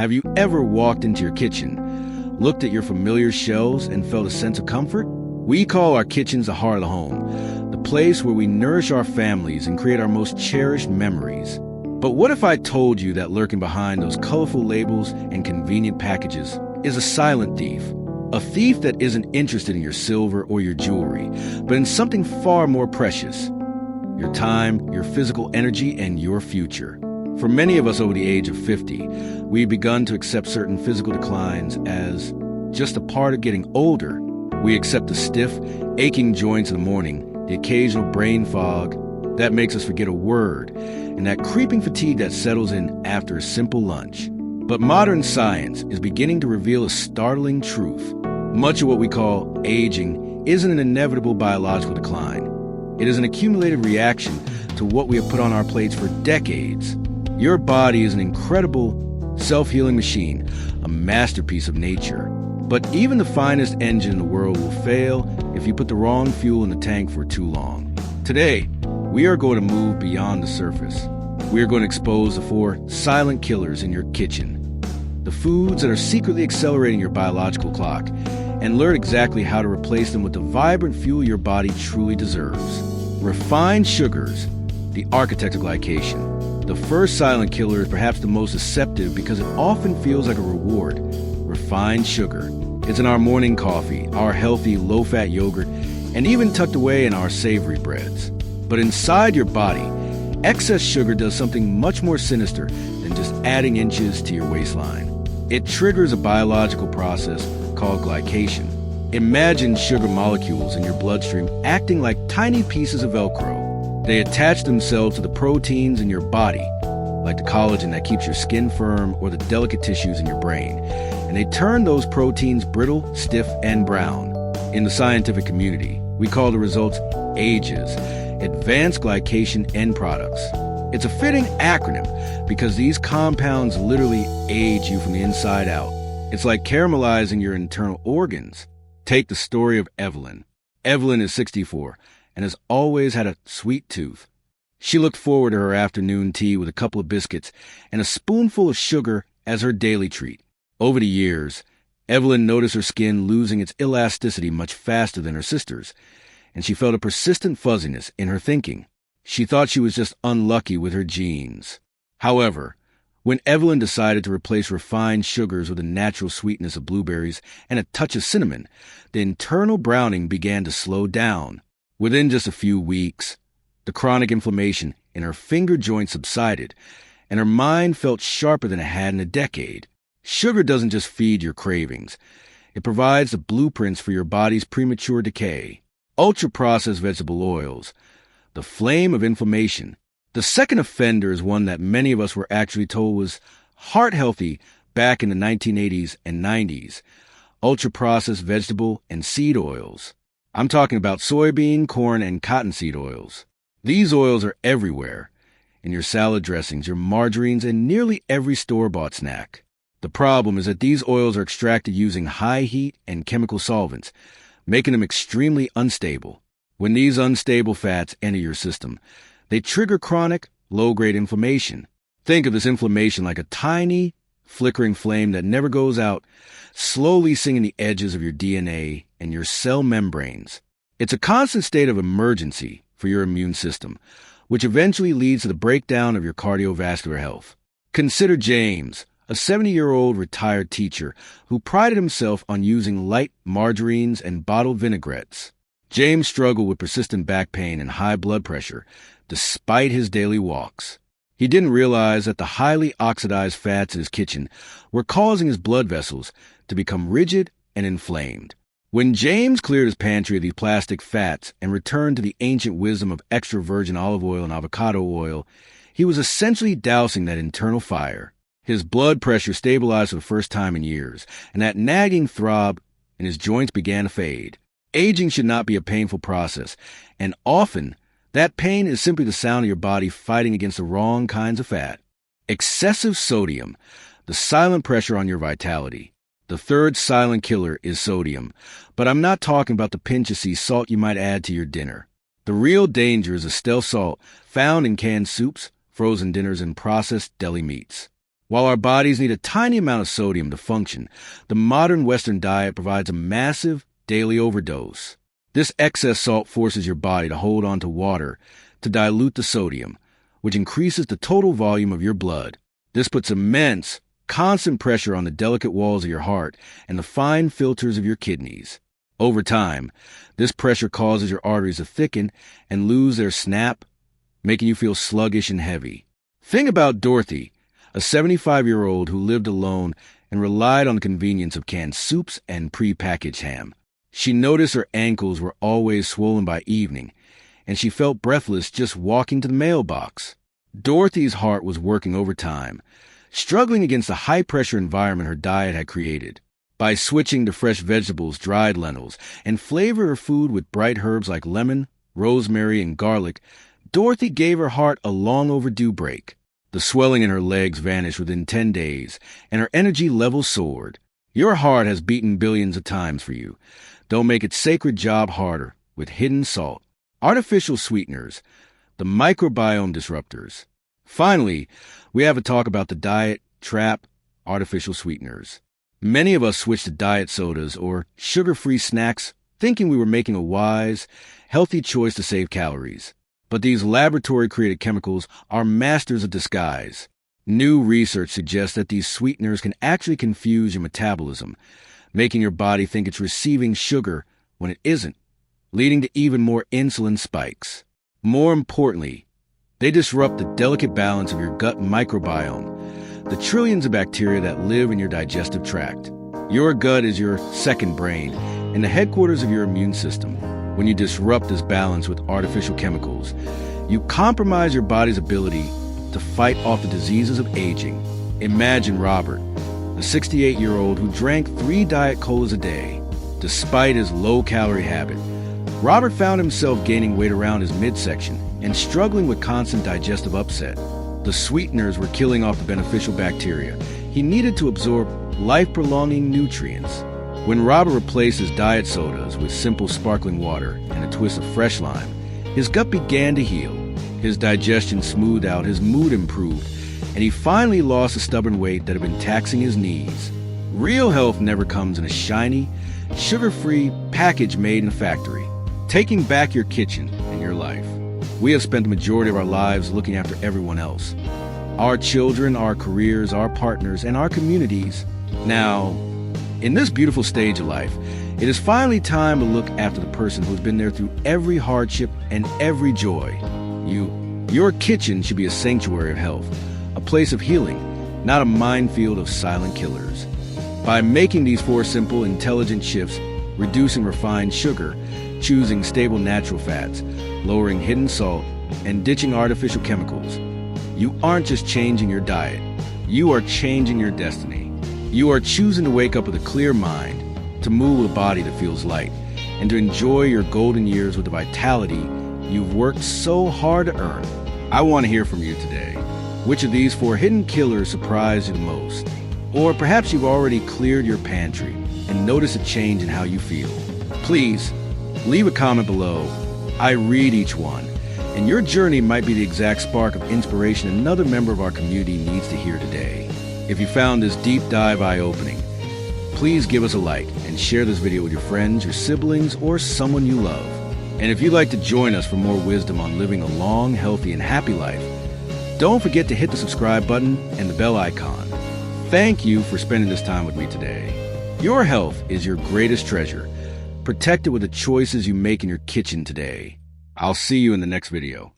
Have you ever walked into your kitchen, looked at your familiar shelves, and felt a sense of comfort? We call our kitchens the heart of the home, the place where we nourish our families and create our most cherished memories. But what if I told you that lurking behind those colorful labels and convenient packages is a silent thief? A thief that isn't interested in your silver or your jewelry, but in something far more precious: your time, your physical energy, and your future. For many of us over the age of 50, we've begun to accept certain physical declines as just a part of getting older. We accept the stiff, aching joints in the morning, the occasional brain fog that makes us forget a word, and that creeping fatigue that settles in after a simple lunch. But modern science is beginning to reveal a startling truth. Much of what we call aging isn't an inevitable biological decline. It is an accumulated reaction to what we have put on our plates for decades. Your body is an incredible self-healing machine, a masterpiece of nature. But even the finest engine in the world will fail if you put the wrong fuel in the tank for too long. Today, we are going to move beyond the surface. We are going to expose the 4 silent killers in your kitchen, the foods that are secretly accelerating your biological clock, and learn exactly how to replace them with the vibrant fuel your body truly deserves. Refined sugars, the architect of glycation. The first silent killer is perhaps the most deceptive because it often feels like a reward. Refined sugar. It's in our morning coffee, our healthy, low-fat yogurt, and even tucked away in our savory breads. But inside your body, excess sugar does something much more sinister than just adding inches to your waistline. It triggers a biological process called glycation. Imagine sugar molecules in your bloodstream acting like tiny pieces of Velcro. They attach themselves to the proteins in your body, like the collagen that keeps your skin firm or the delicate tissues in your brain, and they turn those proteins brittle, stiff, and brown. In the scientific community, we call the results AGEs, Advanced Glycation End Products. It's a fitting acronym because these compounds literally age you from the inside out. It's like caramelizing your internal organs. Take the story of Evelyn. Evelyn is 64 and has always had a sweet tooth. She looked forward to her afternoon tea with a couple of biscuits and a spoonful of sugar as her daily treat. Over the years, Evelyn noticed her skin losing its elasticity much faster than her sister's, and she felt a persistent fuzziness in her thinking. She thought she was just unlucky with her genes. However, when Evelyn decided to replace refined sugars with the natural sweetness of blueberries and a touch of cinnamon, the internal browning began to slow down. Within just a few weeks, the chronic inflammation in her finger joints subsided, and her mind felt sharper than it had in a decade. Sugar doesn't just feed your cravings. It provides the blueprints for your body's premature decay. Ultra-processed vegetable oils, the flame of inflammation. The second offender is one that many of us were actually told was heart-healthy back in the 1980s and 90s. Ultra-processed vegetable and seed oils. I'm talking about soybean, corn, and cottonseed oils. These oils are everywhere, in your salad dressings, your margarines, and nearly every store-bought snack. The problem is that these oils are extracted using high heat and chemical solvents, making them extremely unstable. When these unstable fats enter your system, they trigger chronic, low-grade inflammation. Think of this inflammation like a tiny, flickering flame that never goes out, slowly singing the edges of your DNA and your cell membranes. It's a constant state of emergency for your immune system, which eventually leads to the breakdown of your cardiovascular health. Consider James, a 70-year-old retired teacher who prided himself on using light margarines and bottled vinaigrettes. James struggled with persistent back pain and high blood pressure, despite his daily walks. He didn't realize that the highly oxidized fats in his kitchen were causing his blood vessels to become rigid and inflamed. When James cleared his pantry of these plastic fats and returned to the ancient wisdom of extra virgin olive oil and avocado oil, he was essentially dousing that internal fire. His blood pressure stabilized for the first time in years, and that nagging throb in his joints began to fade. Aging should not be a painful process, and often that pain is simply the sound of your body fighting against the wrong kinds of fat. Excessive sodium, the silent pressure on your vitality. The third silent killer is sodium, but I'm not talking about the pinch of sea salt you might add to your dinner. The real danger is the stealth salt found in canned soups, frozen dinners, and processed deli meats. While our bodies need a tiny amount of sodium to function, the modern Western diet provides a massive daily overdose. This excess salt forces your body to hold on to water to dilute the sodium, which increases the total volume of your blood. This puts immense, constant pressure on the delicate walls of your heart and the fine filters of your kidneys. Over time, this pressure causes your arteries to thicken and lose their snap, making you feel sluggish and heavy. Think about Dorothy, a 75-year-old who lived alone and relied on the convenience of canned soups and pre-packaged ham. She noticed her ankles were always swollen by evening, and she felt breathless just walking to the mailbox. Dorothy's heart was working overtime, struggling against the high-pressure environment her diet had created. By switching to fresh vegetables, dried lentils, and flavor her food with bright herbs like lemon, rosemary, and garlic, Dorothy gave her heart a long overdue break. The swelling in her legs vanished within 10 days, and her energy level soared. Your heart has beaten billions of times for you. Don't make its sacred job harder with hidden salt, artificial sweeteners, the microbiome disruptors. Finally, we have a talk about the diet trap, artificial sweeteners. Many of us switched to diet sodas or sugar-free snacks thinking we were making a wise, healthy choice to save calories. But these laboratory-created chemicals are masters of disguise. New research suggests that these sweeteners can actually confuse your metabolism, making your body think it's receiving sugar when it isn't, leading to even more insulin spikes. More importantly, they disrupt the delicate balance of your gut microbiome, the trillions of bacteria that live in your digestive tract. Your gut is your second brain and the headquarters of your immune system. When you disrupt this balance with artificial chemicals, you compromise your body's ability to fight off the diseases of aging. Imagine Robert, a 68-year-old who drank 3 Diet Colas a day. Despite his low-calorie habit, Robert found himself gaining weight around his midsection and struggling with constant digestive upset. The sweeteners were killing off the beneficial bacteria he needed to absorb life-prolonging nutrients. When Robert replaced his diet sodas with simple sparkling water and a twist of fresh lime, his gut began to heal. His digestion smoothed out, his mood improved, and he finally lost the stubborn weight that had been taxing his knees. Real health never comes in a shiny, sugar-free package made in a factory. Taking back your kitchen and your life. We have spent the majority of our lives looking after everyone else. Our children, our careers, our partners, and our communities. Now, in this beautiful stage of life, it is finally time to look after the person who's been there through every hardship and every joy. Your kitchen should be a sanctuary of health, a place of healing, not a minefield of silent killers. By making these 4 simple, intelligent shifts, reducing refined sugar, choosing stable natural fats, lowering hidden salt, and ditching artificial chemicals, you aren't just changing your diet, you are changing your destiny. You are choosing to wake up with a clear mind, to move with a body that feels light, and to enjoy your golden years with the vitality you've worked so hard to earn. I want to hear from you today. Which of these 4 hidden killers surprised you the most? Or perhaps you've already cleared your pantry and noticed a change in how you feel. Please, leave a comment below. I read each one, and your journey might be the exact spark of inspiration another member of our community needs to hear today. If you found this deep dive eye-opening, please give us a like and share this video with your friends, your siblings, or someone you love. And if you'd like to join us for more wisdom on living a long, healthy, and happy life, don't forget to hit the subscribe button and the bell icon. Thank you for spending this time with me today. Your health is your greatest treasure. Protect it with the choices you make in your kitchen today. I'll see you in the next video.